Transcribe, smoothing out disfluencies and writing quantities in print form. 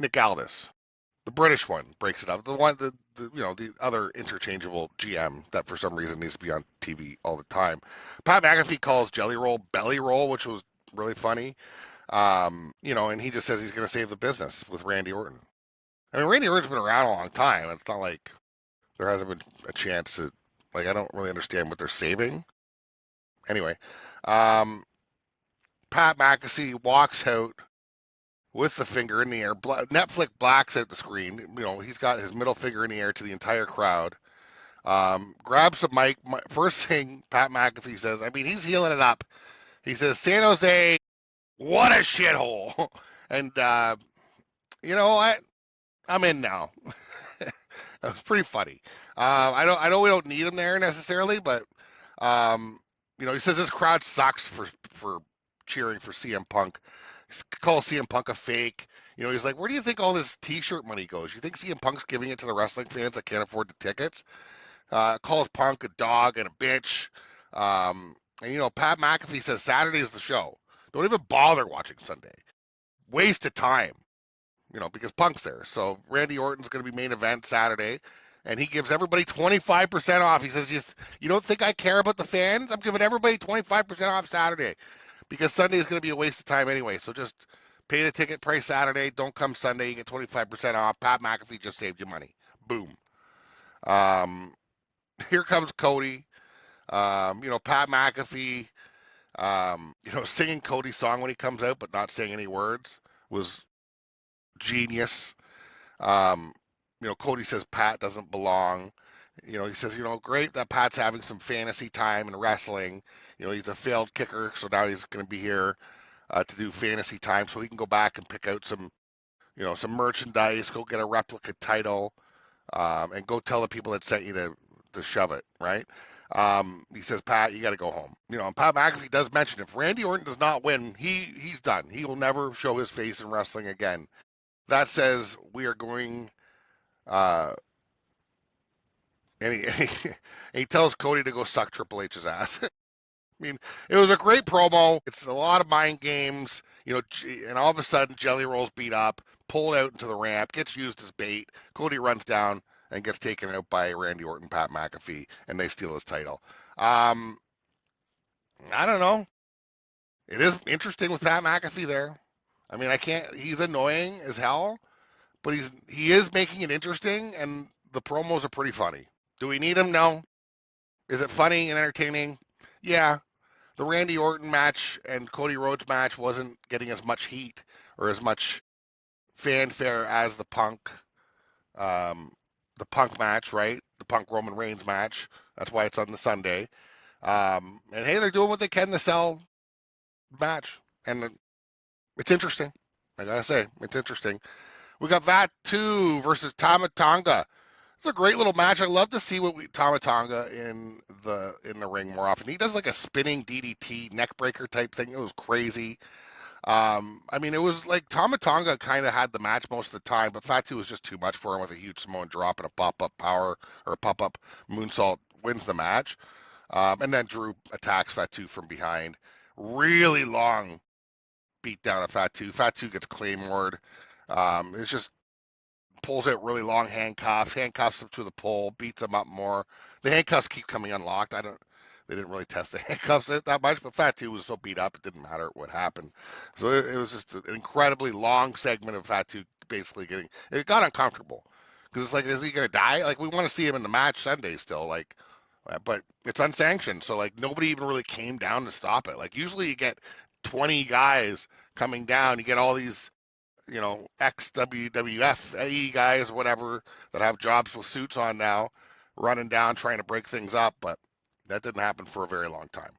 Nick Aldis. The British one breaks it up. The one, the other interchangeable GM that for some reason needs to be on TV all the time. Pat McAfee calls Jelly Roll belly roll, which was really funny. And he just says he's going to save the business with Randy Orton. I mean, Randy Orton's been around a long time. It's not like there hasn't been a chance to, like, I don't really understand what they're saving. Anyway, um, Pat McAfee walks out with the finger in the air. Netflix blacks out the screen. He's got his middle finger in the air to the entire crowd. Grabs the mic. First thing Pat McAfee says, I mean, he's healing it up. He says, San Jose, what a shithole. And, you know what? I'm in now. That was pretty funny. I know we don't need him there necessarily, but he says this crowd sucks for cheering for CM Punk. He calls CM Punk a fake. He's like, where do you think all this T-shirt money goes? You think CM Punk's giving it to the wrestling fans that can't afford the tickets? Calls Punk a dog and a bitch. Pat McAfee says Saturday is the show. Don't even bother watching Sunday. Waste of time. Because Punk's there. So Randy Orton's going to be main event Saturday, and he gives everybody 25% off. He says, you don't think I care about the fans? I'm giving everybody 25% off Saturday because Sunday is going to be a waste of time anyway. So just pay the ticket price Saturday. Don't come Sunday. You get 25% off. Pat McAfee just saved you money. Boom. Here comes Cody. Pat McAfee, singing Cody's song when he comes out, but not saying any words was genius. Cody says Pat doesn't belong. He says, great that Pat's having some fantasy time in wrestling. He's a failed kicker, so now he's going to be here to do fantasy time so he can go back and pick out some merchandise, go get a replica title, and go tell the people that sent you to shove it, right? He says, Pat, you got to go home. And Pat McAfee does mention if Randy Orton does not win, he's done. He will never show his face in wrestling again. That says we are going, and he tells Cody to go suck Triple H's ass. I mean, it was a great promo. It's a lot of mind games, and all of a sudden Jelly Roll's beat up, pulled out into the ramp, gets used as bait. Cody runs down and gets taken out by Randy Orton, Pat McAfee, and they steal his title. I don't know. It is interesting with Pat McAfee there. I mean, he's annoying as hell, but he is making it interesting, and the promos are pretty funny. Do we need him? No. Is it funny and entertaining? Yeah. The Randy Orton match and Cody Rhodes match wasn't getting as much heat or as much fanfare as the Punk match, right? The Punk Roman Reigns match. That's why it's on the Sunday. And hey, they're doing what they can to sell match, and it's interesting. I gotta say, it's interesting. We got Vat2 versus Tama Tonga. It's a great little match. I love to see Tama Tonga in the ring more often. He does like a spinning DDT neck breaker type thing. It was crazy. I mean, it was like Tama Tonga kind of had the match most of the time, but Fatu was just too much for him with a huge Samoan drop and a pop-up power or a pop-up moonsault wins the match. And then Drew attacks Fatu from behind. Really long beat down of Fatu. Fatu gets claymored. It's just pulls out really long handcuffs him to the pole, beats him up more. The handcuffs keep coming unlocked. They didn't really test the handcuffs that much, but Fatu was so beat up it didn't matter what happened. So it was just an incredibly long segment of Fatu basically it got uncomfortable because it's like, is he gonna die? Like we want to see him in the match Sunday still, like, but it's unsanctioned, so like nobody even really came down to stop it. Like usually you get 20 guys coming down, you get all these ex-WWF AE guys, whatever, that have jobs with suits on now, running down trying to break things up, but that didn't happen for a very long time.